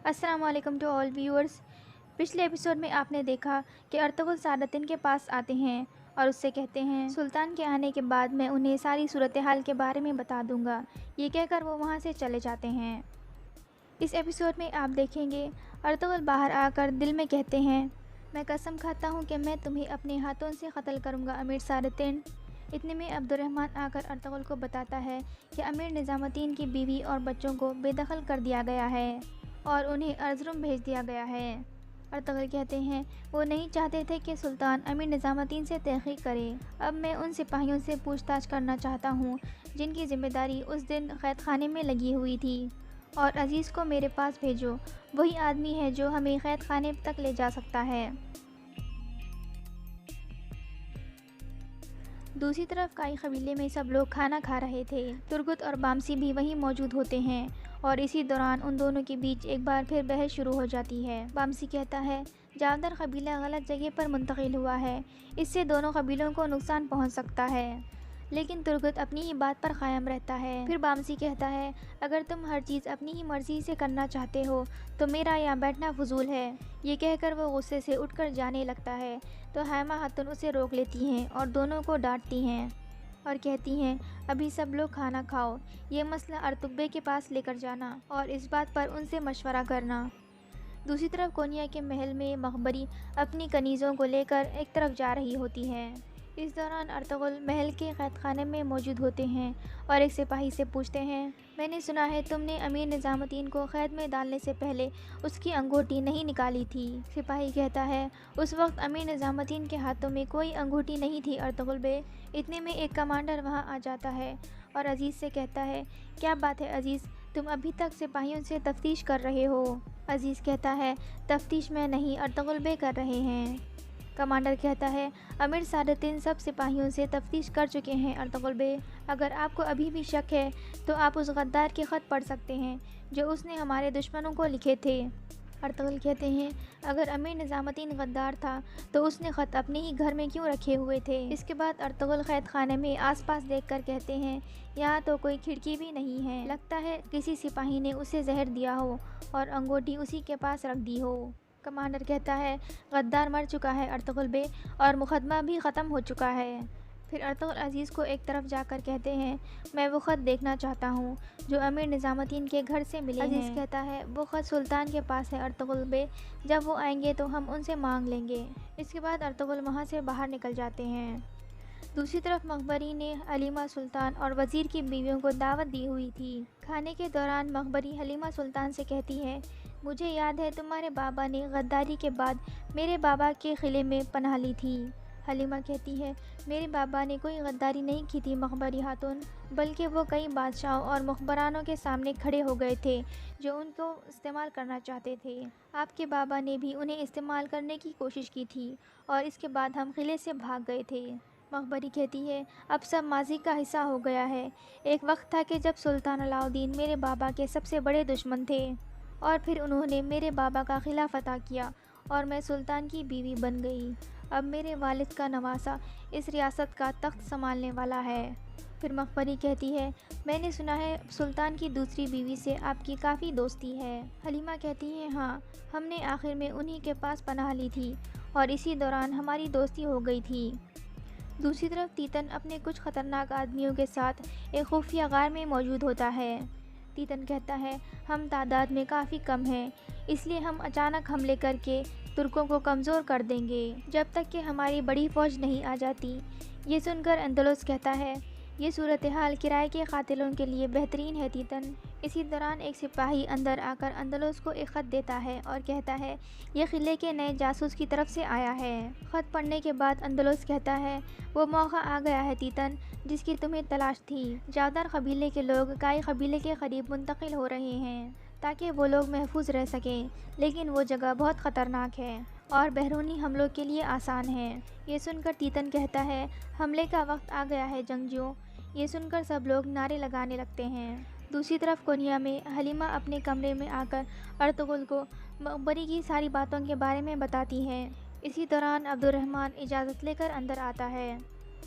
السلام علیکم to all viewers. پچھلے ایپیسوڈ میں آپ نے دیکھا کہ ارطغرل سعادتین کے پاس آتے ہیں اور اس سے کہتے ہیں سلطان کے آنے کے بعد میں انہیں ساری صورتحال کے بارے میں بتا دوں گا، یہ کہہ کر وہ وہاں سے چلے جاتے ہیں۔ اس ایپیسوڈ میں آپ دیکھیں گے ارطغرل باہر آ کر دل میں کہتے ہیں میں قسم کھاتا ہوں کہ میں تمہیں اپنے ہاتھوں سے قتل کروں گا امیر سعادتین۔ اتنے میں عبد الرحمن آ کر ارطغرل کو بتاتا ہے کہ امیر نظام الدین کی بیوی اور بچوں کو بے دخل کر دیا گیا ہے اور انہیں ارزروم بھیج دیا گیا ہے۔ ارطغرل کہتے ہیں وہ نہیں چاہتے تھے کہ سلطان امیر نظام الدین سے تحقیق کرے۔ اب میں ان سپاہیوں سے پوچھ تاچھ کرنا چاہتا ہوں جن کی ذمہ داری اس دن قید خانے میں لگی ہوئی تھی، اور عزیز کو میرے پاس بھیجو، وہی آدمی ہے جو ہمیں قید خانے تک لے جا سکتا ہے۔ دوسری طرف کائی قبیلے میں سب لوگ کھانا کھا رہے تھے۔ ترگت اور بامسی بھی وہیں موجود ہوتے ہیں اور اسی دوران ان دونوں کے بیچ ایک بار پھر بحث شروع ہو جاتی ہے۔ بامسی کہتا ہے جاودر قبیلہ غلط جگہ پر منتقل ہوا ہے، اس سے دونوں قبیلوں کو نقصان پہنچ سکتا ہے، لیکن ترگت اپنی ہی بات پر قائم رہتا ہے۔ پھر بامسی کہتا ہے اگر تم ہر چیز اپنی ہی مرضی سے کرنا چاہتے ہو تو میرا یہاں بیٹھنا فضول ہے۔ یہ کہہ کر وہ غصے سے اٹھ کر جانے لگتا ہے تو حائمہ خاتون اسے روک لیتی ہیں اور دونوں کو ڈانٹتی ہیں اور کہتی ہیں ابھی سب لوگ کھانا کھاؤ، یہ مسئلہ ارطغبے کے پاس لے کر جانا اور اس بات پر ان سے مشورہ کرنا۔ دوسری طرف کونیا کے محل میں مخبری اپنی کنیزوں کو لے کر ایک طرف جا رہی ہوتی ہے۔ اس دوران ارطغرل محل کے قید خانے میں موجود ہوتے ہیں اور ایک سپاہی سے پوچھتے ہیں میں نے سنا ہے تم نے امیر نظام الدین کو قید میں ڈالنے سے پہلے اس کی انگوٹھی نہیں نکالی تھی۔ سپاہی کہتا ہے اس وقت امیر نظام الدین کے ہاتھوں میں کوئی انگوٹھی نہیں تھی ارطغرل بے۔ اتنے میں ایک کمانڈر وہاں آ جاتا ہے اور عزیز سے کہتا ہے کیا بات ہے عزیز، تم ابھی تک سپاہیوں سے تفتیش کر رہے ہو؟ عزیز کہتا ہے تفتیش میں نہیں ارطغرل بے کر رہے ہیں۔ کمانڈر کہتا ہے امیر سعادتین سب سپاہیوں سے تفتیش کر چکے ہیں ارطغرل بے، اگر آپ کو ابھی بھی شک ہے تو آپ اس غدار کے خط پڑھ سکتے ہیں جو اس نے ہمارے دشمنوں کو لکھے تھے۔ ارطغرل کہتے ہیں اگر امیر نظام الدین غدار تھا تو اس نے خط اپنے ہی گھر میں کیوں رکھے ہوئے تھے؟ اس کے بعد ارطغرل قید خانے میں آس پاس دیکھ کر کہتے ہیں یہاں تو کوئی کھڑکی بھی نہیں ہے، لگتا ہے کسی سپاہی نے اسے زہر دیا ہو اور انگوٹھی اسی کے پاس رکھ دی ہو۔ کمانڈر کہتا ہے غدار مر چکا ہے ارطغرل بے اور مقدمہ بھی ختم ہو چکا ہے۔ پھر ارطغرل عزیز کو ایک طرف جا کر کہتے ہیں میں وہ خط دیکھنا چاہتا ہوں جو امیر نظام الدین کے گھر سے ملے ہیں۔ عزیز کہتا ہے وہ خط سلطان کے پاس ہے ارطغرل بے، جب وہ آئیں گے تو ہم ان سے مانگ لیں گے۔ اس کے بعد ارطغرل وہاں سے باہر نکل جاتے ہیں۔ دوسری طرف مخبری نے حلیمہ سلطان اور وزیر کی بیویوں کو دعوت دی ہوئی تھی۔ کھانے کے دوران مخبری حلیمہ سلطان سے کہتی ہے مجھے یاد ہے تمہارے بابا نے غداری کے بعد میرے بابا کے قلعے میں پناہ لی تھی۔ حلیمہ کہتی ہے میرے بابا نے کوئی غداری نہیں کی تھی مخبری خاتون، بلکہ وہ کئی بادشاہوں اور مخبرانوں کے سامنے کھڑے ہو گئے تھے جو ان کو استعمال کرنا چاہتے تھے۔ آپ کے بابا نے بھی انہیں استعمال کرنے کی کوشش کی تھی اور اس کے بعد ہم قلعے سے بھاگ گئے تھے۔ مخبری کہتی ہے اب سب ماضی کا حصہ ہو گیا ہے، ایک وقت تھا کہ جب سلطان علاء الدین میرے بابا کے سب سے بڑے دشمن تھے اور پھر انہوں نے میرے بابا کا قلعہ فتح کیا اور میں سلطان کی بیوی بن گئی۔ اب میرے والد کا نواسہ اس ریاست کا تخت سنبھالنے والا ہے۔ پھر مخبری کہتی ہے میں نے سنا ہے سلطان کی دوسری بیوی سے آپ کی کافی دوستی ہے۔ حلیمہ کہتی ہیں ہاں، ہم نے آخر میں انہی کے پاس پناہ لی تھی اور اسی دوران ہماری دوستی ہو گئی تھی۔ دوسری طرف تیتن اپنے کچھ خطرناک آدمیوں کے ساتھ ایک خفیہ غار میں موجود ہوتا ہے۔ تیتن کہتا ہے ہم تعداد میں کافی کم ہیں، اس لیے ہم اچانک حملے کر کے ترکوں کو کمزور کر دیں گے جب تک کہ ہماری بڑی فوج نہیں آ جاتی۔ یہ سن کر اندلس کہتا ہے یہ صورتحال کرائے کے قاتلوں کے لیے بہترین ہے تیتن۔ اسی دوران ایک سپاہی اندر آ کر اندلس کو ایک خط دیتا ہے اور کہتا ہے یہ قلعے کے نئے جاسوس کی طرف سے آیا ہے۔ خط پڑھنے کے بعد اندلس کہتا ہے وہ موقع آ گیا ہے تیتن جس کی تمہیں تلاش تھی۔ جاودر قبیلے کے لوگ کائی قبیلے کے قریب منتقل ہو رہے ہیں تاکہ وہ لوگ محفوظ رہ سکیں، لیکن وہ جگہ بہت خطرناک ہے اور بیرونی حملوں کے لیے آسان ہے۔ یہ سن کر تیتن کہتا ہے حملے کا وقت آ گیا ہے جنگجوؤں۔ یہ سن کر سب لوگ نعرے لگانے لگتے ہیں۔ دوسری طرف کونیا میں حلیمہ اپنے کمرے میں آ کر ارطغرل کو مخبری کی ساری باتوں کے بارے میں بتاتی ہے۔ اسی دوران عبد الرحمن اجازت لے کر اندر آتا ہے۔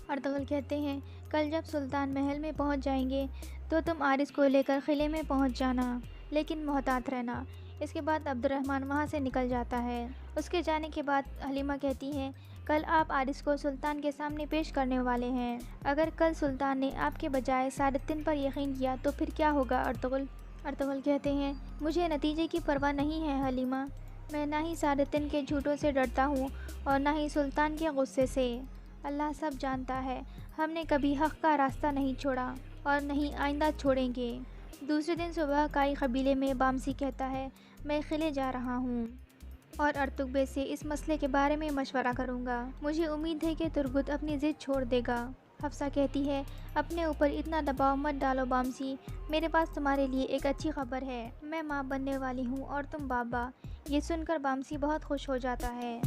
ارطغرل کہتے ہیں کل جب سلطان محل میں پہنچ جائیں گے تو تم عارض کو لے کر قلعے میں پہنچ جانا، لیکن محتاط رہنا، اس کے بعد عبد الرحمن وہاں سے نکل جاتا ہے۔ اس کے جانے کے بعد حلیمہ کہتی ہے کل آپ عارض کو سلطان کے سامنے پیش کرنے والے ہیں۔ اگر کل سلطان نے آپ کے بجائے سعادتین پر یقین کیا تو پھر کیا ہوگا ارطغرل؟ ارطغرل کہتے ہیں مجھے نتیجے کی پرواہ نہیں ہے حلیمہ، میں نہ ہی سعادتین کے جھوٹوں سے ڈرتا ہوں اور نہ ہی سلطان کے غصے سے۔ اللہ سب جانتا ہے، ہم نے کبھی حق کا راستہ نہیں چھوڑا اور نہیں آئندہ چھوڑیں گے۔ دوسرے دن صبح کائی قبیلے میں بامسی کہتا ہے میں قلعے جا رہا ہوں اور ارطغرل بے سے اس مسئلے کے بارے میں مشورہ کروں گا۔ مجھے امید ہے کہ ترگت اپنی ضد چھوڑ دے گا۔ حفصہ کہتی ہے اپنے اوپر اتنا دباؤ مت ڈالو بامسی، میرے پاس تمہارے لیے ایک اچھی خبر ہے، میں ماں بننے والی ہوں اور تم بابا۔ یہ سن کر بامسی بہت خوش ہو جاتا ہے۔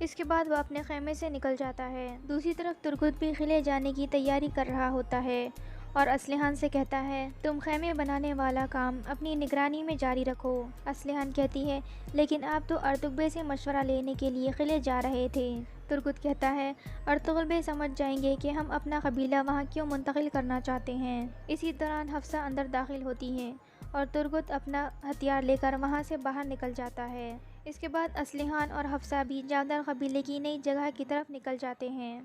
اس کے بعد وہ اپنے خیمے سے نکل جاتا ہے۔ دوسری طرف ترگت بھی قلعے جانے کی تیاری کر رہا ہوتا ہے اور اسلحان سے کہتا ہے تم خیمے بنانے والا کام اپنی نگرانی میں جاری رکھو۔ اسلحان کہتی ہے لیکن آپ تو ارطغرل بے سے مشورہ لینے کے لیے قلعے جا رہے تھے۔ ترگت کہتا ہے ارطغرل بے سمجھ جائیں گے کہ ہم اپنا قبیلہ وہاں کیوں منتقل کرنا چاہتے ہیں۔ اسی دوران حفصہ اندر داخل ہوتی ہے اور ترگت اپنا ہتھیار لے کر وہاں سے باہر نکل جاتا ہے۔ اس کے بعد اسلحان اور حفصہ بھی جاودار قبیلے کی نئی جگہ کی طرف نکل جاتے ہیں۔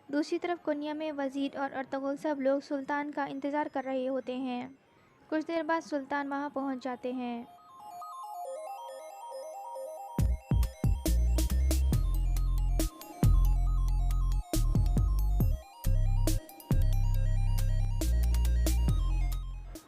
دوسری طرف کنیا میں وزیر اور ارطغرل سب لوگ سلطان کا انتظار کر رہے ہوتے ہیں۔ کچھ دیر بعد سلطان وہاں پہنچ جاتے ہیں۔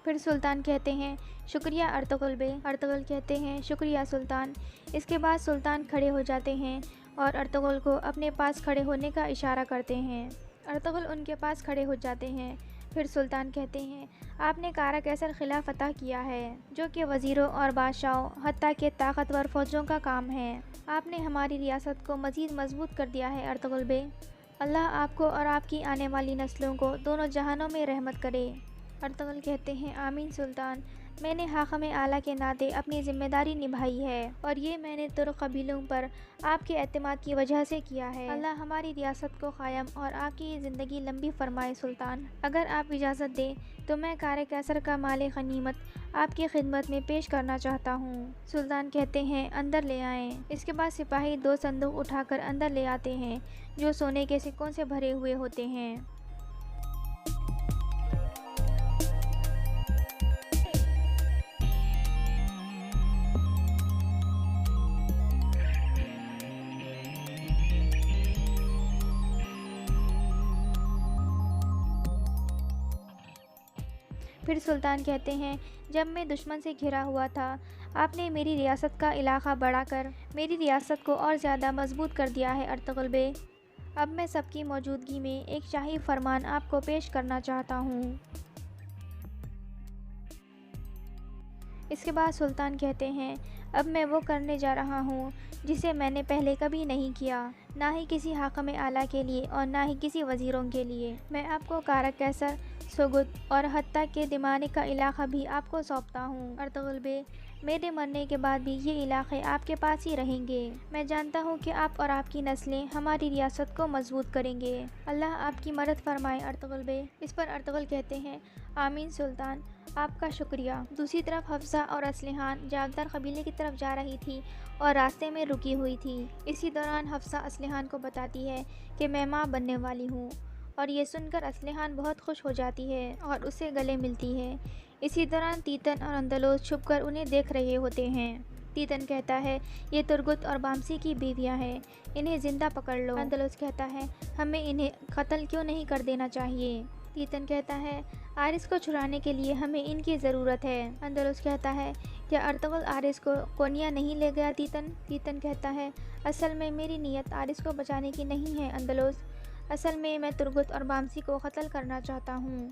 پھر سلطان کہتے ہیں شکریہ ارطغرل بے۔ ارطغرل کہتے ہیں شکریہ سلطان۔ اس کے بعد سلطان کھڑے ہو جاتے ہیں اور ارطغرل کو اپنے پاس کھڑے ہونے کا اشارہ کرتے ہیں۔ ارطغرل ان کے پاس کھڑے ہو جاتے ہیں۔ پھر سلطان کہتے ہیں آپ نے قارہ کیسر قلعہ فتح کیا ہے جو کہ وزیروں اور بادشاہوں حتیٰ کہ طاقتور فوجوں کا کام ہے۔ آپ نے ہماری ریاست کو مزید مضبوط کر دیا ہے ارطغرل بے۔ اللہ آپ کو اور آپ کی آنے والی نسلوں کو دونوں جہانوں میں رحمت کرے۔ ارطغرل کہتے ہیں آمین سلطان، میں نے حاکم اعلیٰ کے ناطے اپنی ذمہ داری نبھائی ہے اور یہ میں نے ترک قبیلوں پر آپ کے اعتماد کی وجہ سے کیا ہے۔ اللہ ہماری ریاست کو قائم اور آپ کی زندگی لمبی فرمائے سلطان۔ اگر آپ اجازت دیں تو میں قارہ کیسر کا مال غنیمت آپ کی خدمت میں پیش کرنا چاہتا ہوں۔ سلطان کہتے ہیں اندر لے آئیں۔ اس کے بعد سپاہی 2 صندوق اٹھا کر اندر لے آتے ہیں جو سونے کے سکوں سے بھرے ہوئے ہوتے ہیں۔ پھر سلطان کہتے ہیں جب میں دشمن سے گھرا ہوا تھا آپ نے میری ریاست کا علاقہ بڑھا کر میری ریاست کو اور زیادہ مضبوط کر دیا ہے ارطغرل بے۔ اب میں سب کی موجودگی میں ایک شاہی فرمان آپ کو پیش کرنا چاہتا ہوں۔ اس کے بعد سلطان کہتے ہیں اب میں وہ کرنے جا رہا ہوں جسے میں نے پہلے کبھی نہیں کیا، نہ ہی کسی حاکم اعلیٰ کے لیے اور نہ ہی کسی وزیروں کے لیے۔ میں آپ کو قارہ کیسر، سوگد اور حتیٰ کہ دمانک کا علاقہ بھی آپ کو سونپتا ہوں ارطغرل بے۔ میرے مرنے کے بعد بھی یہ علاقے آپ کے پاس ہی رہیں گے۔ میں جانتا ہوں کہ آپ اور آپ کی نسلیں ہماری ریاست کو مضبوط کریں گے۔ اللہ آپ کی مدد فرمائے ارطغرل بے۔ اس پر ارطغرل کہتے ہیں آمین سلطان، آپ کا شکریہ۔ دوسری طرف حفصہ اور اسلحان جاودار قبیلے کی طرف جا رہی تھی اور راستے میں رکی ہوئی تھی۔ اسی دوران حفصہ اسلحان کو بتاتی ہے کہ میں ماں بننے والی ہوں اور یہ سن کر اسلحان بہت خوش ہو جاتی ہے اور اسے گلے ملتی ہے۔ اسی دوران تیتن اور اندلس چھپ کر انہیں دیکھ رہے ہوتے ہیں۔ تیتن کہتا ہے یہ ترگت اور بامسی کی بیویاں ہیں، انہیں زندہ پکڑ لو۔ اندلس کہتا ہے ہمیں انہیں قتل کیوں نہیں کر دینا چاہیے۔ تیتن کہتا ہے عارض کو چھڑانے کے لیے ہمیں ان کی ضرورت ہے۔ اندلس کہتا ہے کیا ارطغرل عارض کو کونیا نہیں لے گیا تیتن؟ تیتن کہتا ہے اصل میں میری نیت عارض کو بچانے کی نہیں ہے اندلس، اصل میں ترگت اور بامسی کو قتل کرنا چاہتا ہوں۔